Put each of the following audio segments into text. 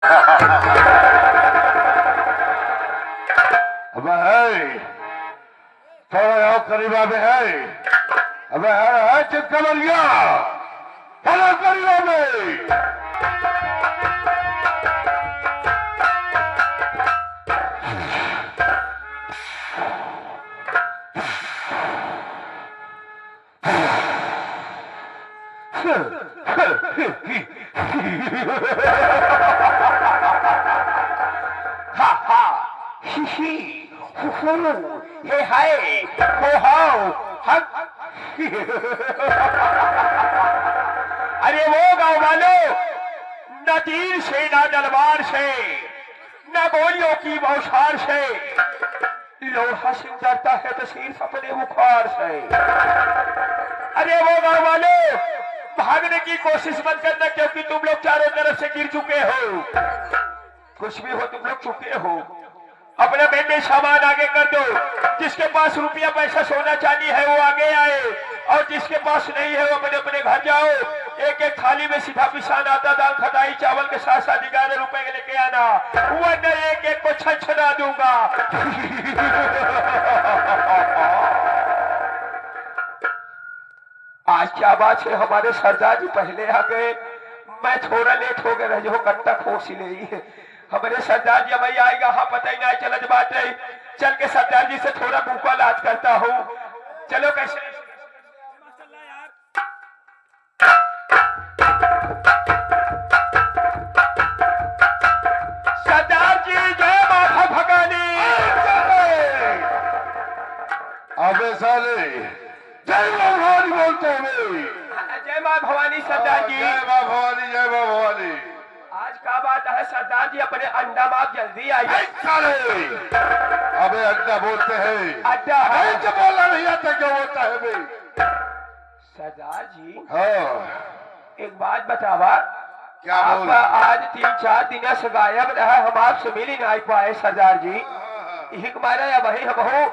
अब है थोड़ा और करीबा में है। अब है चितकबरिया थोड़ा करीबा में। हे हाय हो हाउ अरे वो गांव वालों, न तीर से न तलवार से न गोलियों की बौछार से लोहा सिंह डरता है तो सिर्फ अपने बुखार से। अरे वो गांव वालों, भागने की कोशिश मत करना, क्योंकि तुम लोग चारों तरफ से गिर चुके हो। कुछ भी हो, तुम लोग चुके हो। अपना बेटे सामान आगे कर दो। जिसके पास रुपया पैसा सोना चांदी है वो आगे आए, और जिसके पास नहीं है वो अपने अपने घर जाओ। एक एक थाली में सीधा पिसान आता, दाल खटाई चावल के साथ साथ 11 रुपए लेके आना, वरना एक एक को छछना दूंगा। आज क्या बात है, हमारे सरदार जी पहले आ गए। मैं थोड़ा लेट हो गया, जो कट्टा खोस ले। हमारे सरदार जी भाई आएगा, हाँ पता ही नहीं चलत बात है। चल के सरदार जी से थोड़ा मुंह लाज करता हूँ। चलो कैसे सरदार जी, जय माता भगानी। अबे साले जय मां भवानी बोलते हैं। जय मां भवानी सरदार जी। जय मां भवानी, जय मां भवानी। आज का बात है सरदार जी, अपने अंडा में आप जल्दी आइए। अबे अड्डा बोलते हैं। अड्डा है जो बोलना नहीं आता क्या बोलता है भाई? सरदार जी हाँ एक बात बतावा, क्या बोल? आज 3-4 दिन से गायब रहा, हम आपसे मिल ही नहीं पाए सरदार जी। यही मारा या वही हम हो,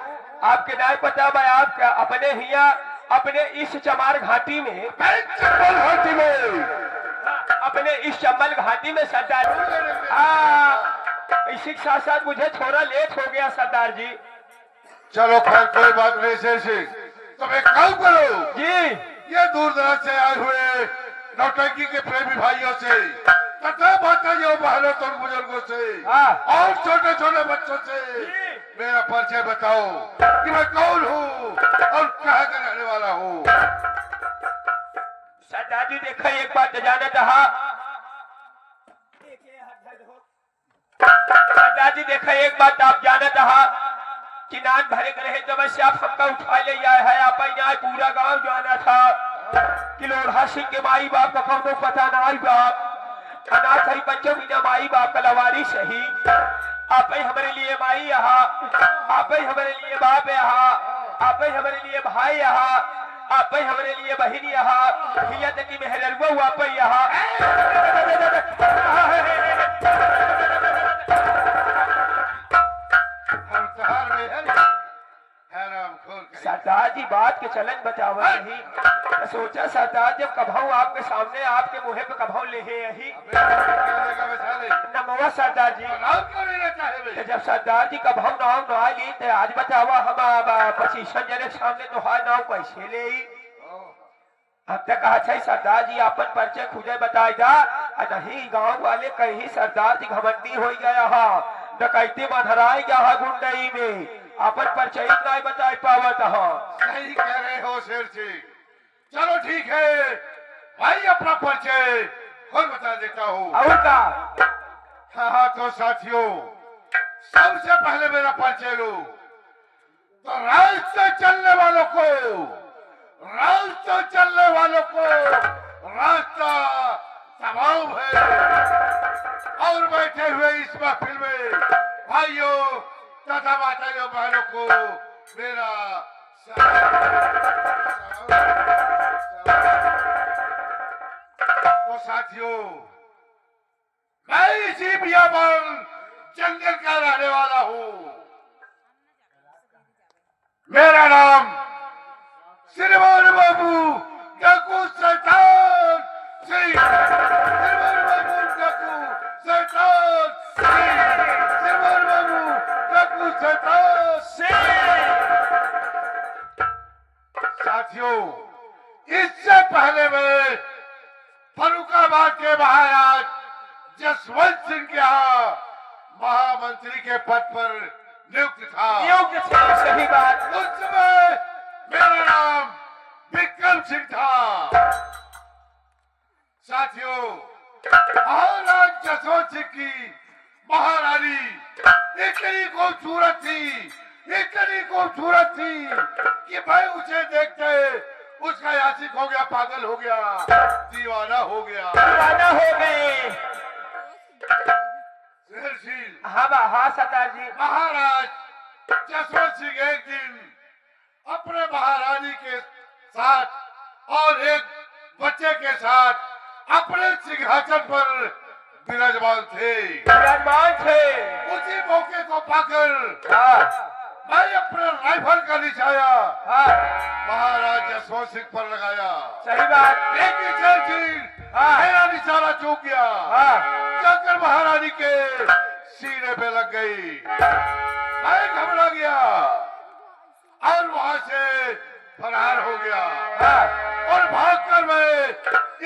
आपके नहीं पता। मैं आपका अपने हिया अपने इस चमार घाटी में, चंबल घाटी में, अपने इस चंबल घाटी में सरदार इसी के साथ साथ मुझे थोड़ा लेट हो गया सरदार जी। चलो खैर कोई बात नहीं। शेर तुम एक काम करो जी, ये दूर दराज से आए हुए नौटंकी के प्रेमी भाइयों से तथा भाइयों बहनों और बुजुर्गों से और छोटे छोटे बच्चों से मेरा परिचय बताओ कि मैं कौन हूँ और कहाँ का रहने वाला हूँ। सरदार जी देखा एक बात जाना था। सरदार जी देखा एक बात आप जाना था कि नान भरे रहे जब से आप सबका उठा ले आए है। आप यहाँ पूरा गांव जाना था कि लोढ़ा सिंह के माई बाप का कौन पता ना आई बाप अनाथ है बच्चों बिना माई बाप का लवारी सही। आप ही हमारे लिए माई यहाँ, आप ही हमारे लिए बाप यहाँ, आप ही हमारे लिए भाई यहाँ, आप ही हमारे लिए बहन यहाँ, भैया तक की मेहरबा आप ही यहाँ। सरदार जी बात के चलन बचावा नहीं। सोचा सरदार जब कभाऊ आपके सामने आपके मुहे पे कभाऊ ले यही नमवा सरदार जी। जब सरदार जी कभाऊ नाव ना ली तो आज बतावा हम 25 जने सामने तो हार नाव कैसे ले। अब तक अच्छा सरदार जी अपन परिचय खुदे बताए जा, नहीं गांव वाले कहीं सरदार जी घमंडी हो गया हा, डकैती बधराई गया हा गुंडई में, अपन परिचय नहीं बता पावत हा। सही कह रहे हो शेर सिंह। चलो ठीक है भाई, अपना परिचय खुद बता देता हूँ। और का? हाँ तो साथियों, सबसे पहले मेरा परिचय लो तो रास्ते चलने वालों को, रास्ते चलने वालों को रास्ता तमाम है। और बैठे हुए इस महफिल में भाइयों तथा माताओं बहनों को मेरा तो साथियों, मैं इसी बियाबान जंगल का रहने वाला हूँ। मेरा नाम श्रीमान बाबू डाकू शैतान सिंह, श्रीमान बाबू डाकू शैतान साथियों, इससे पहले मैं फर्रुखाबाद के महाराज जसवंत सिंह के यहाँ महामंत्री के पद पर नियुक्त था। सही बात। उस समय मेरा नाम विक्रम सिंह था। साथियों, महाराज जसवंत सिंह की महारानी इतनी खूबसूरत थी, इतनी खूबसूरत थी कि मैं उसे देखते उसका आशिक हो गया, पागल हो गया, दीवाना हो गया। दीवाना हो गए। हाँ सरदार जी। महाराज जसवंत सिंह एक दिन अपने महारानी के साथ और एक बच्चे के साथ अपने सिंहासन पर विराजमान थे। उसी मौके को पाकर मैं अपने राइफल का निशाना महाराज जसवंत सिंह पर लगाया। सही बात। लेकिन शेर सिंह मेरा निशाना चूक गया, जाकर महारानी के सीने पे लग गई। मैं घबरा गया और वहां से फरार हो गया और भागकर मैं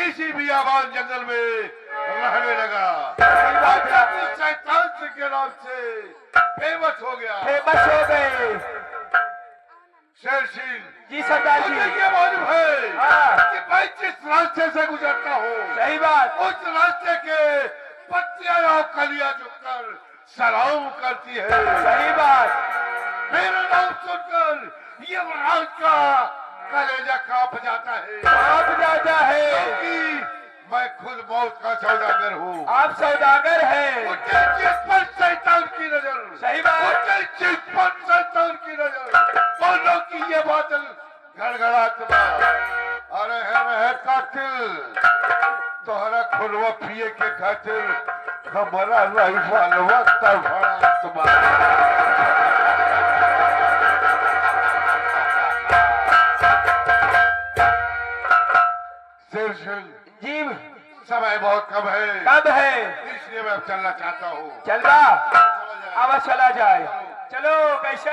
इसी बियाबान जंगल में रहने लगा। शैतान सिंह के नाम से फेमस हो गया। फेमस हो गए। शेर सिंह जी सरदार जी। मुझे ये मालूम है कि मैं जिस रास्ते से गुजरता हूँ, सही बात, उस रास्ते के पत्तियां और कलियां झुककर सलाम करती है। सही बात। मेरा नाम सुनकर ये महाराज का कलेजा कांप जाता है, कांप जाता है, क्योंकि मैं खुद मौत का सौदागर हूँ। आप सौदागर हैं। मुझे जिस पर शैतान की नजर, सही बात, मुझे जिस पर शैतान की नजर, बोलो कि ये बादल गड़गड़ाता। अरे है कातिल, तोहरा खुलवा पिए के खातिर हमारा राइफल वक्त भरा तुम्हारा। जी समय बहुत कम है, इसलिए मैं अब चलना चाहता हूँ। चलना अब चला जाए। चलो कैसे?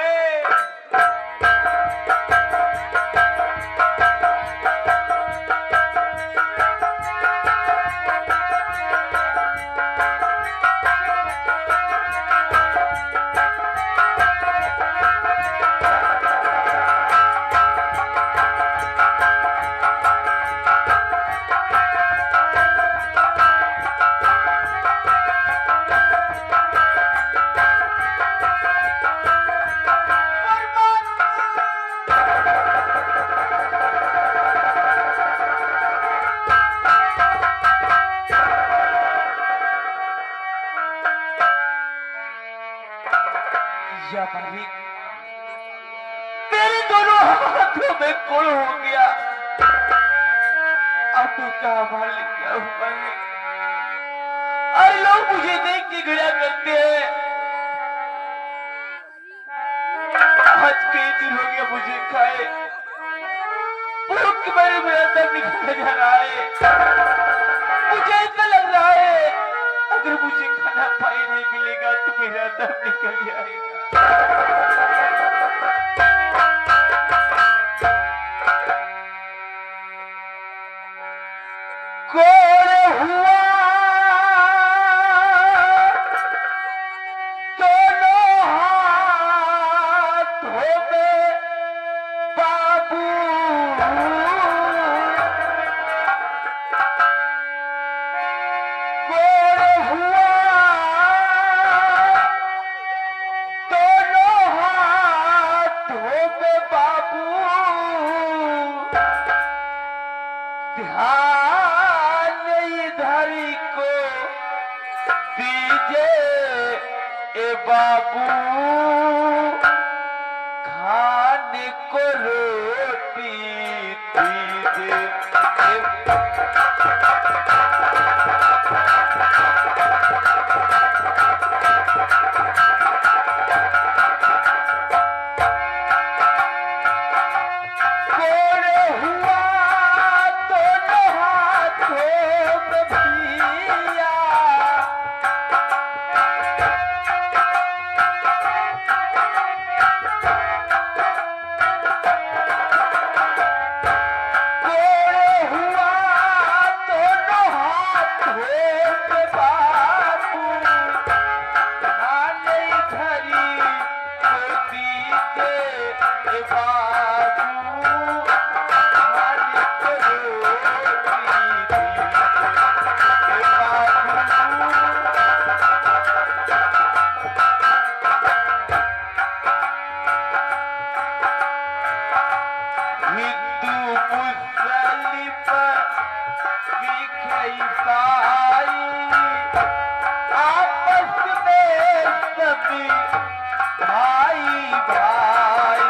मेरे दोनों हाथों में कुल हो गया। अब तो क्या मार लिया मैंने, और लोग मुझे देख के घृणा करते हैं। आज कई दिन हो गया मुझे खाए, भूख के मारे मेरा दम निकल जा रहा है। मुझे ऐसा लग रहा है अगर मुझे खाना पाई नहीं मिलेगा तो मेरा दम निकल जाएगा। कोड़ हुआ दोनों हाथों में बाबू, कोड़ हुआ दोनों हाथों में बाबू, ध्यान इधर को दीजिए ए बाबू, खाने को रोटी दीजिए। सभी भाई भाई।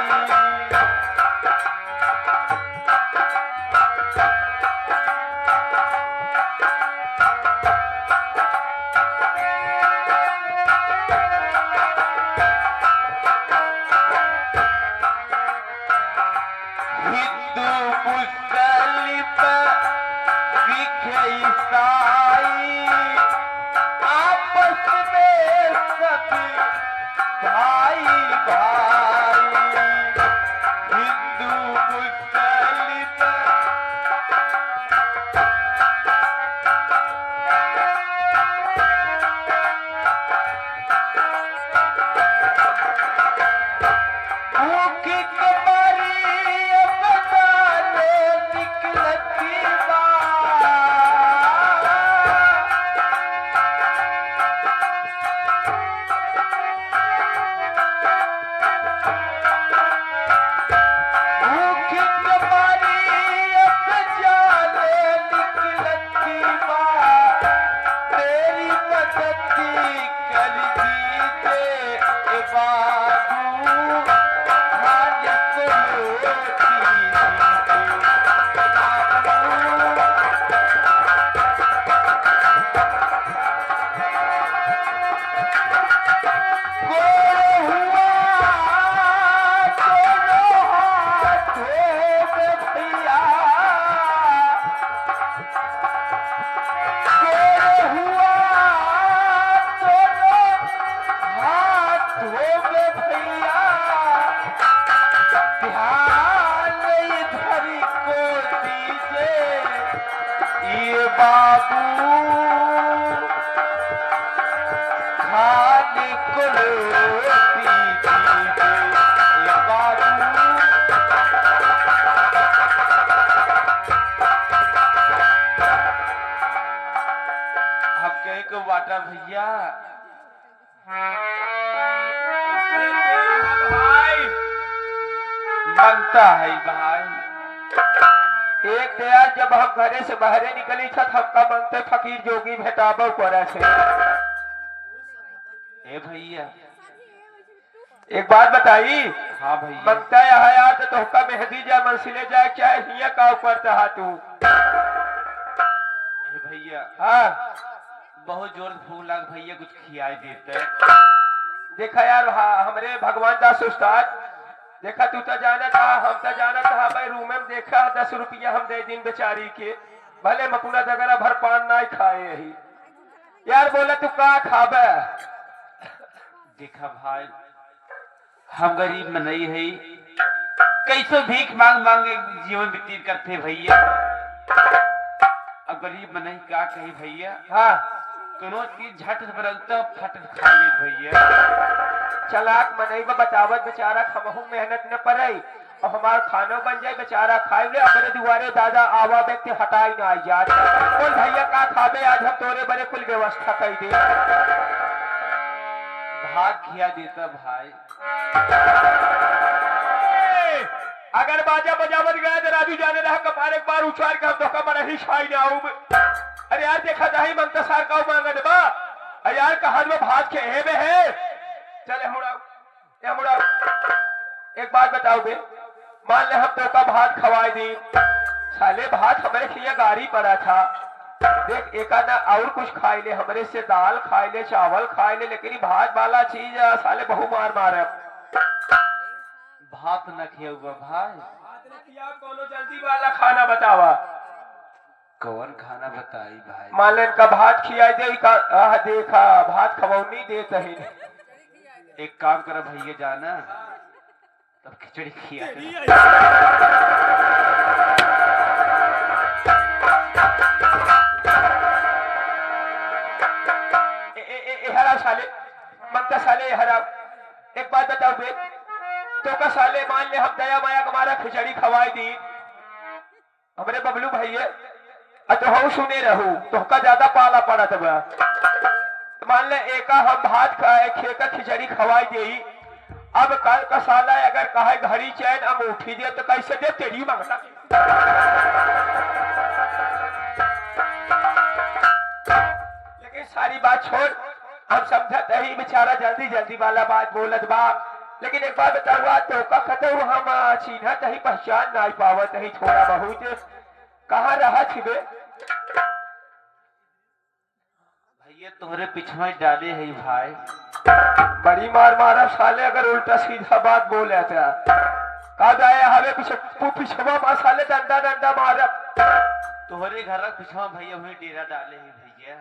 हिंदू मुस्लिम सिख ईसाई आपस में सभी भाई भाई। हिंदू मुस्लिम भूख के मारी अपनाने निकलती बात। भूख के मारी अपनाने निकलती बात। तेरी मदद कर दीजिए ए बाबू, खाने को रोटी दीजिए बाबू। गोड़ हुआ दोनों हाथों में भैया। गोड़ हुआ दोनों हाथों में भैया। ध्यान इधर को दीजिए ये बाबू, खाने को रोटी दीजिए ये बाबू। हम कहे को बाटा भैया भाई बनता है भाई। एक दया जब हम घरे से बाहरे निकली छत हमका बनते फकीर जोगी भेटाबो करे छे। ए भैया एक बात बताई। हाँ भैया। मंगता है यार तो तोहका मेहंदी जाए मनसिले जाए चाहे हिया का ऊपर तहा तू। ए भैया हाँ बहुत जोर भूख लाग भैया कुछ खियाई देते। देखा यार हमरे भगवान दास उस्ताद देखा तू तो जाना था हम तो जाना था भाई रूम में देखा 10 रुपया हम दे दिन बेचारी के भले मकुना दगरा भर पान ना खाए यही। यार बोला तू का खाबे। देखा भाई हम गरीब में नहीं है कैसो भीख मांग मांग जीवन व्यतीत करते भैया। अब गरीब में नहीं का कही भैया। हाँ कोनो चीज झट से बदलता फट खा ले भैया। चलाक मनई में बतावत बेचारा खमहू मेहनत न पड़े और हमारा खानो बन जाए बेचारा खाए ले अपने दुआरे दादा आवा व्यक्ति हटाई ना यार। बोल भैया का खाबे आज हम तोरे बड़े कुल व्यवस्था कर दे। भाग खिया देता भाई। अगर बाजा बजावत गया तो राजू जाने रहा कपार एक बार उछाल के हम तो कमर ही छाई ना आऊं। अरे यार देखा जाही मंगता सार का मांगा दे बा। अरे यार कहां में भात के है में है। चले मुड़ा एक बात बताओ बे मान ले हम तो का भात खवाई दी साले भात हमारे खिया गाड़ी पड़ा था। देख एक आना और कुछ खाई ले हमरे से दाल खाई ले चावल खाई ले लेकिन भात वाला चीज साले बहु मार मारे। भात न खिया हुआ भाई। भात न खिया कोनो जल्दी वाला खाना बतावा। कौन खाना बताई भाई। मान ले इनका भात खिया दे देखा भात खवौनी देते ही। एक काम करो भैया जाना तब खिचड़ी खिया हरा साले मंगता साले हरा। एक बात बताओ बे तो का साले मान ले हम दया माया हमारा खिचड़ी खवाई दी हमरे बबलू भैया तो हम सुने रहू तो का ज्यादा पाला पड़ा था। मान ले एका हम भात खाए खेका खिचड़ी खवाई दे। अब कल का साला अगर कहे घड़ी चैन अंगूठी दे तो कैसे दे तेरी मांगता। लेकिन सारी बात छोड़ हम समझत ही बेचारा जल्दी जल्दी वाला बात बोलत बा, लेकिन एक बात बताऊँ तो का कहते हो हम चिन्हत ही पहचान नहीं पावत ही थोड़ा बहुत कहाँ रहा छिबे। भैया तोहरे पिछवा डाले है भाई। बड़ी मार मारा साले अगर उल्टा सीधा बात बोले था का जाए हवे पिछवा मार साले डंडा डंडा मारा। तोहरे घर पिछवा भैया वही डेरा डाले है भैया।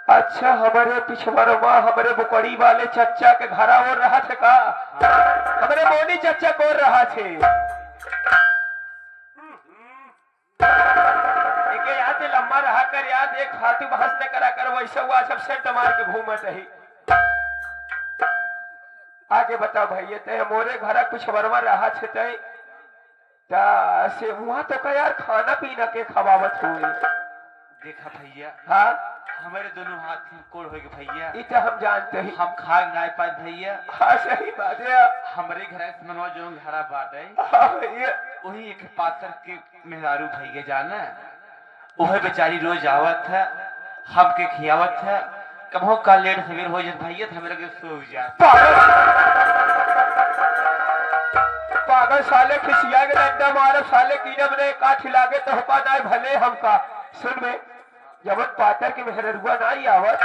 अच्छा हमारे पिछवरवा हमारे बुकड़ी वाले चच्चा के घर और रहा थे का। हमारे मोनी चच्चा को रहा थे एक याद लंबा रहा कर याद एक फालतू बहस न करा कर वैसे हुआ सब सेंट मार के घूमत रही। आगे बताओ भैया ते मोरे घर पिछवरवा रहा थे ते से वहां तो का यार खाना पीना के खवावत हुई। देखा भैया हाँ हमारे दोनों हाथ में कोड़ हो गए भैया। इतना हम जानते ही हम खा नहीं पाए भैया। हाँ सही बात है। हमारे घर से मनवा जो घरा बाटे हाँ भैया वही एक पात्र के मेहरारू भैया जाना वह बेचारी रोज आवत है हमके खियावत है। कबो का लेट सवेर हो जात भैया तो हमें लगे सो जा। पागल साले खिसिया के डंडा मारे साले कीड़े ने काठ लागे तो हपा ना भले हमका। सुन में जब पातर के मेहरुआ नहीं आवत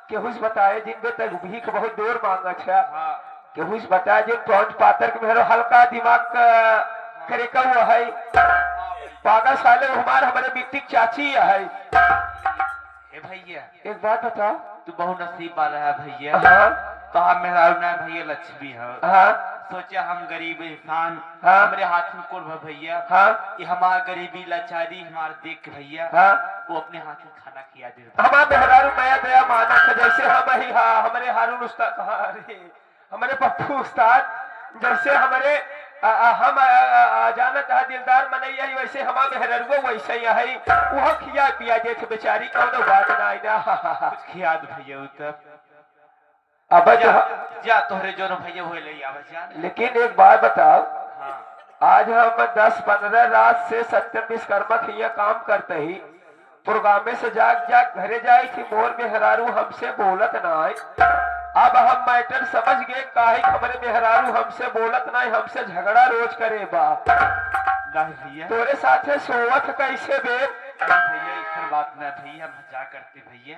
केहुस बताए जिन बे तक भीख बहुत दूर मांगा छा केहुस बताए जिन पहुंच पातर के मेहरो हल्का दिमाग करे का हुआ है। पागल साले हमारे मिट्टी चाची है। ए भैया एक बात बता तू बहुत नसीब वाला है भैया। हाँ तो हम मेहरारू ना भैया लक्ष्मी है। हाँ सोचा हम गरीब इंसान हाँ? हमारे हाथ में कोड़ भैया। हाँ ये हमारा गरीबी लाचारी हमारे देख के भैया हाँ वो अपने हाथ में खाना खिया दे। हमारे मेहरारू नया दया माना था जैसे हम ही हाँ हमारे हारून उस्ताद कहा अरे हमारे पप्पू उस्ताद जैसे हमारे हम जानत है दिलदार मनैया ही वैसे हमारे मेहरारू वैसे ही है वह खिया पिया दे बेचारी कौनो बात नहीं ना। कुछ खिया दो भैया तब अब जा तोहरे जो भैया हो ले आवा जा। लेकिन एक बात बताओ हाँ आज हम 10-15 रात से सत्यम विश्वकर्मा खिया काम करते ही प्रोग्राम में से जाग जाग घरे जाए थी मोर मेहरारू हमसे बोलत नहीं। अब हम मैटर समझ गए काहे हमारे मेहरारू हमसे बोलत नहीं हमसे झगड़ा रोज करे बा। नहीं भैया तोरे साथे सोवत कैसे बे भैया इधर बात ना भैया मजाक करते भैया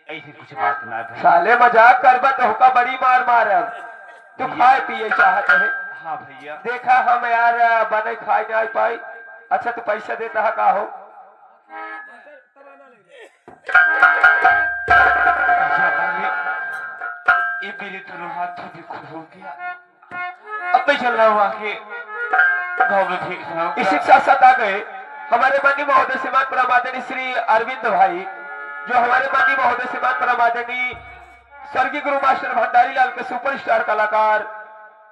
ऐसे कुछ बात ना भैया। साले मजाक करबा तो होका बड़ी मार मारब। तू खाए पिए चाहत है। हाँ भैया देखा हम यार बने खाए नहीं पाई। अच्छा तू पैसा देता है का हो ये मेरे दोनों हाथों में खूब हो गया। अब मैं चल रहा हूँ आके गाँव में भीख रहा इसी के साथ साथ आ गए हमारे माननीय महोदय श्रीमान परमादनी श्री अरविंद भाई जो हमारे माननीय महोदय श्रीमान परमादनी स्वर्गीय गुरु मास्टर भंडारी लाल के सुपरस्टार कलाकार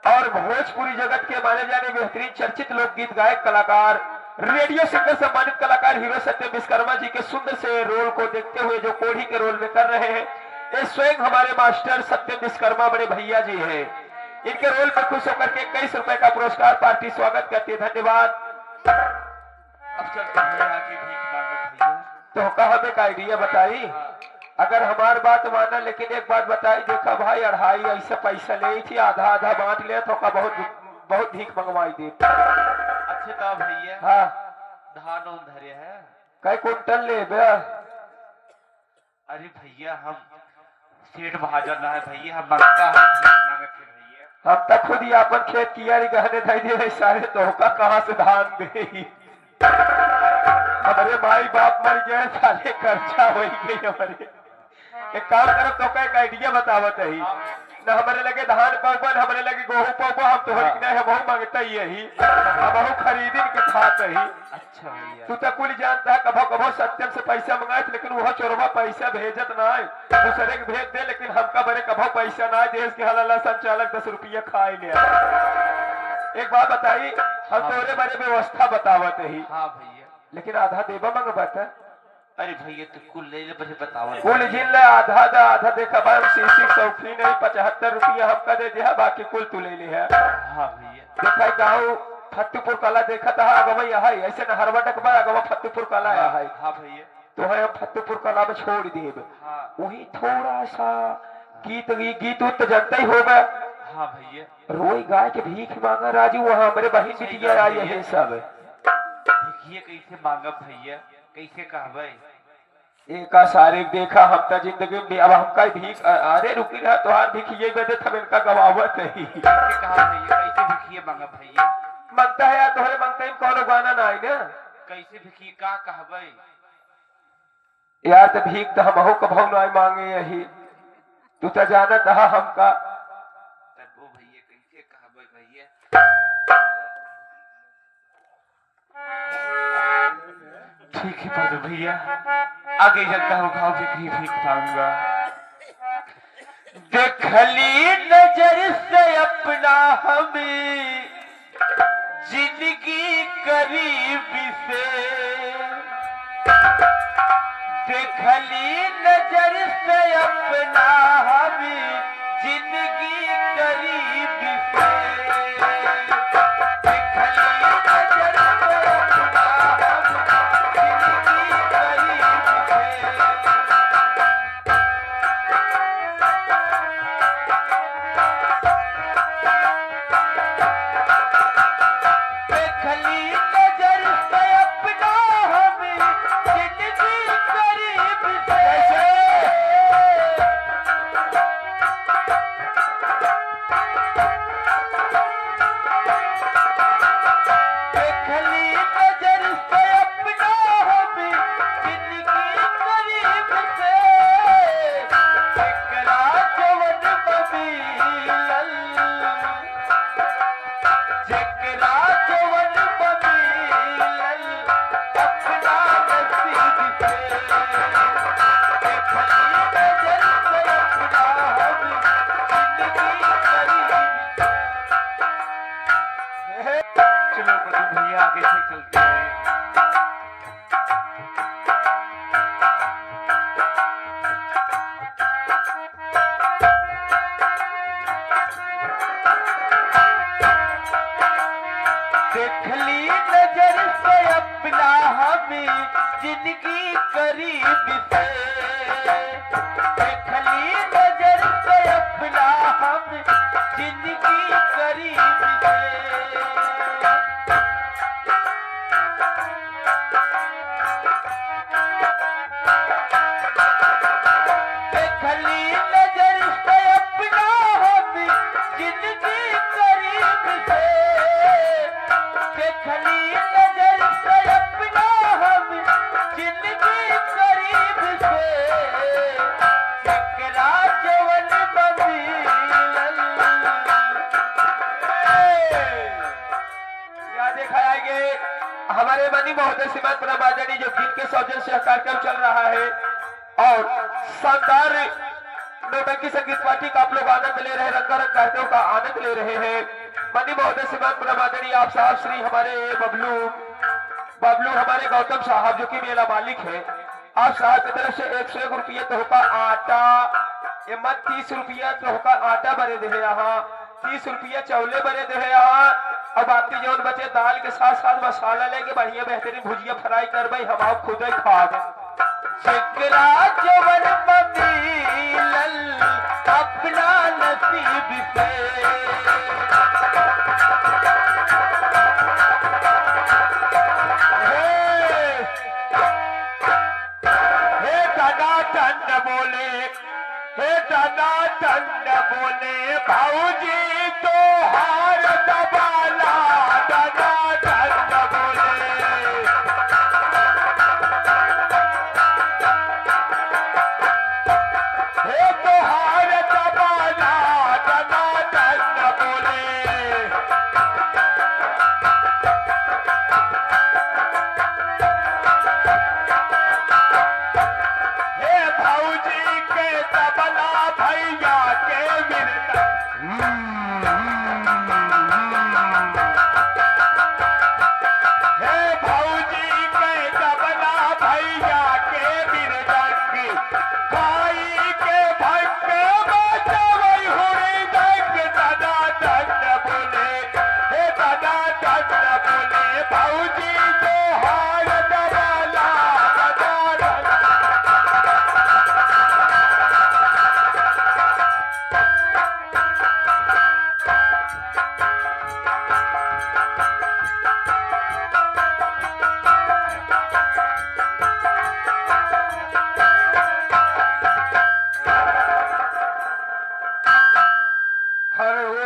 और भोजपुरी जगत के माने जाने बेहतरीन चर्चित लोकगीत गायक कलाकार रेडियो सिंगर सम्मानित कलाकार हीरो सत्यम विश्वकर्मा जी के सुंदर से रोल को देखते हुए जो कोढ़ी के रोल में कर रहे हैं ये स्वयं हमारे मास्टर सत्यम विश्वकर्मा बड़े भैया जी हैं। इनके रोल पर खुश होकर के 21 रुपए का पुरस्कार पार्टी स्वागत करती है। धन्यवाद। अब चलते भैया आके भीख मांगो भैया। तो हमें एक आइडिया बताई अगर हमार बात माना लेकिन एक बात बताई देखा भाई 2.5 ऐसे पैसा ले थी आधा आधा बांट ले तो का बहुत बहुत भीख मंगवाई दे। अच्छे तो भैया हाँ धान धरे है कई कुंटल ले बे। अरे भैया हम सेठ महाजन ना है भैया हम मंगता है भीख मांगते भैया। हम तक खुद ही अपन खेत किया गहने धई दे सारे तोहका कहाँ से धान दे। हमारे माई बाप मर गए साले खर्चा हो गई हमारे। एक काम करो तो का एक आइडिया बतावत है न हमारे लगे धान पवन हमारे लगे गेहूं पवन हम तो नहीं है बहु मांगता ही यही हम बहु खरीदिन के खाते ही। अच्छा भैया तू तो कुल जानता है कभो कभो सत्यम से पैसा मंगाए लेकिन वह चोरवा पैसा भेजत ना दूसरे के भेज दे लेकिन हमका बड़े कभो पैसा ना देश के हलाला संचालक 10 रुपया खाए लिया। एक बात बताई हम तोरे बड़े व्यवस्था बतावत ही। हाँ भैया लेकिन आधा देबा मंगबत है। अरे भैया तो कुल ले ले बस बताओ कुल जिन ले आधा दा आधा देखा भाई सीसी सौखी नहीं 75 रुपया हमका दे दिया बाकी कुल तू ले है। हाँ भैया देखा गाँव फतेहपुर कला देखा था अगवा है ऐसे न हरवा डकबा अगवा फतेहपुर कला है। हाँ भैया तो है फतेहपुर कला में छोड़ देब। हाँ वही थोड़ा सा गीत गीत उत जनता ही होगा। हाँ भैया रोई गाय के भीख मांगा राजू, वहाँ हमारे बहन बिटिया आई है सब। देखिए कैसे मांगा भैया, कैसे कहबै। एक सारे देखा हम तो जिंदगी में अब हमका भीख अरे रुकी रहा तोहार भीखिए बदे थम इनका गवावत नहीं। कैसे कहा भैया, कैसे भिखिए मांगा भैया। मांगता है यार तोहरे मांगता है कौन गाना ना आई ना। कैसे भिखिए का कहबै। यार तो भीख तो हम कभू ना मांगे यही, तू तो जाना था हमका। तब वो भैया कैसे कहबै भैया। ठीक है पर भैया आगे चलता हूँ गाँव की भीख मांगूंगा। देखली नजर से अपना हमें जिंदगी करीब से, देखली नजर से अपना हमें जिंदगी करीब से, देखली नजर से अपना हमें जिंदगी करीब से। देखली नजर से अपना हमें जिंदगी करीब से, देखली नजर से अपना हमें जिंदगी करीब से, एकरा जवन बमिलल, जेकरा जवन बमिलल अपना नसीब से, देखली नजर से अपना हमें जिंदगी करीब से। चलो बदू भैया आगे से चलते हैं। देखली नजर से अपना हमें जिंदगी करीब से, देखली नजर से अपना हमें जिंदगी करीब से। देखली नजर से अपना हमें जिंदगी करीब से, देखली नजर से अपना हमें जिंदगी करीब से, एकरा जवन बमिलल। यहाँ देखा आएंगे हमारे मनी महोदय श्रीमान प्रमादनी जो जिनके सौजन्य से कार्यक्रम चल रहा है और शानदार नौटंकी संगीत पार्टी का आप लोग आनंद ले रहे हैं, रंगारंग कार्यक्रम का आनंद ले रहे हैं। मनी महोदय श्रीमान प्रमादनी आप साहब श्री हमारे बबलू हमारे गौतम साहब जो कि मेला मालिक है, आप साहब की तरफ से 101 रुपये तो होगा आटा, 30 रुपया तो होगा आटा बने दे यहाँ, 30 रुपया चौले बने दे यहाँ। अब बाकी जो बचे दाल के साथ साथ मसाला लेके बढ़िया बेहतरीन भुजिया फ्राई कर भाई हम आप खुद ही खा गए। जेकरा जवन बमिलल अपना नसीब से, हे दादा टन बोले, हे दादा टन बोले भाऊजी तो हार दबाला, दादा टन बोले। हे तो हार दबाला, दादा टन बोले। हे भाऊजी के तबला भैया के मिलता, हे भाऊजी के तबला भैया के मिर्दंग, भाई के भंग बजावई हुई दंग, दादा टन बोले, हे दादा टन बोले भाऊजी तो हार दबाला, दादा टन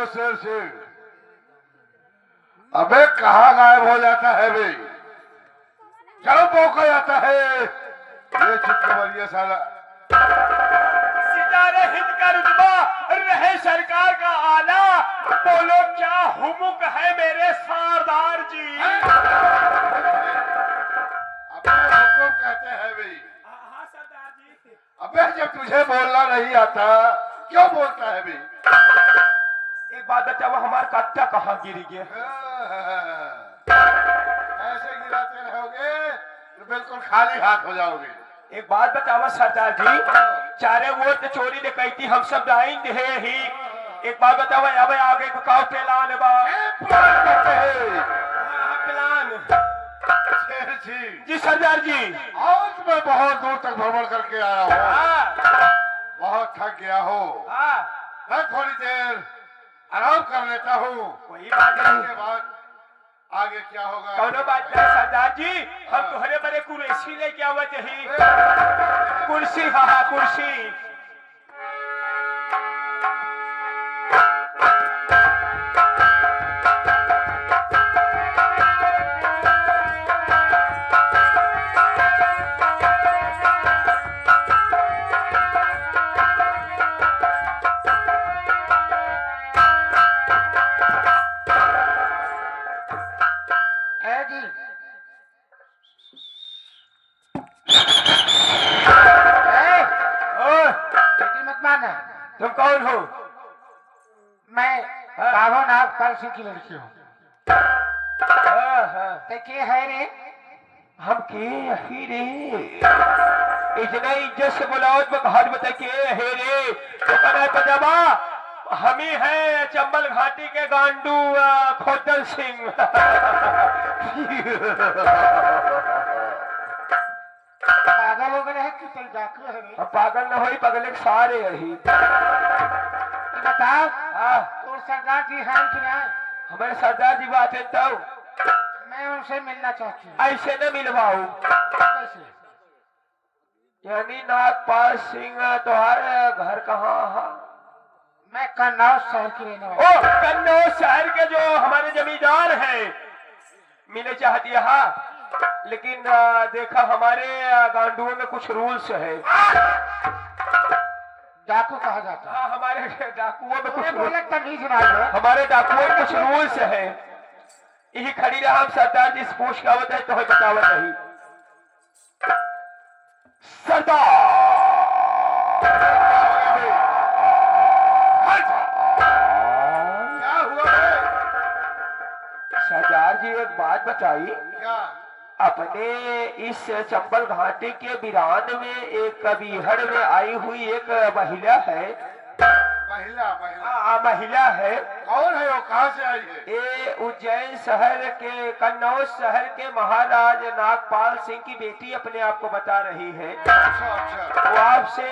बोलो शेर शेर। अबे कहाँ गायब हो जाता है बे? चलो मौका जाता है। ये चित्रवरिया साला सितारे हिंद का रुतबा रहे सरकार का आला, बोलो क्या हुमुक है मेरे सरदार जी। अबे हुकुम कहते हैं बे। हाँ सरदार जी। अबे जब तुझे बोलना नहीं आता क्यों बोलता है बे? एक बात बताओ, हमारा कट्टा कहाँ गिर गया? ऐसे गिराते रहोगे तो बिल्कुल खाली हाथ हो जाओगे। एक बात बताओ सरदार जी, चारे वो तो चोरी डकैती हम सब डाइन दे ही। एक बात बताओ, अब आगे को काउ प्लान बा? प्लान करते हैं। प्लान शेर जी। जी सरदार जी। आज मैं बहुत दूर तक भ्रमण करके आया हूँ, बहुत थक गया हूँ। मैं थोड़ी देर आराम कर लेता हूँ। कोई बात नहीं। उसके बाद आगे क्या होगा? कौनो बात नहीं सरदार जी, हम तुम्हारे बड़े कुर्सी लेके आवत ही। कुर्सी, हाँ हाँ कुर्सी। तुम कौन हो? मैं बाबा नाग पाल सिंह की लड़की हूँ। ते के है रे? हम के ही रे, इतना इज्जत से बुलाओ तो घर बता के है रे। तो कहना पजामा हम ही है चंबल घाटी के गांडू खोदल सिंह। पागल हो गए है कि तेरे डाकू है रे? अब पागल न होई, पगले के सारे रही। ये बताओ, और सरदार जी हैं कि नहीं? हमारे सरदार जी बात है तो मैं उनसे मिलना चाहती हूँ। ऐसे न मिलवाऊ। कैसे? यानी नागपाल सिंह तुम्हारे घर कहाँ है? मैं कन्नौज शहर की रहने वाली। ओ कन्नौज शहर के जो हमारे जमींदार हैं, मिले चाहती है। लेकिन देखा हमारे गांडुओं में कुछ रूल्स है। डाकू कहा जाता है। हाँ, हमारे डाकुओं में कुछ बोले तमीज ना है। हमारे डाकुओं में कुछ रूल्स है। यही खड़ी रहा, हम सरदार जी से पूछ के बताए तो बतावत नहीं। सरदार क्या हुआ है? सरदार जी एक बात बताई, क्या? अपने इस चंबल घाटी के बिरान में एक कबीहड़ में आई हुई एक महिला है। महिला? महिला? महिला है। कौन है वो? कहाँ से आई है? ये उज्जैन शहर के, कन्नौज शहर के महाराज नागपाल सिंह की बेटी अपने आप को बता रही है। अच्छा अच्छा। वो आपसे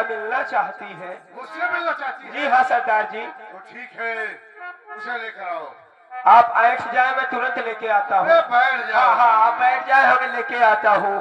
मिलना चाहती है। मुझसे मिलना चाहती है? जी हाँ सरदार जी। तो ठीक है, उसे लेकर आओ। आप आइट जाए, मैं तुरंत लेके आता हूँ। अरे बैठ जाओ। हाँ हाँ, आप बैठ जाए, हमें लेके आता हूँ।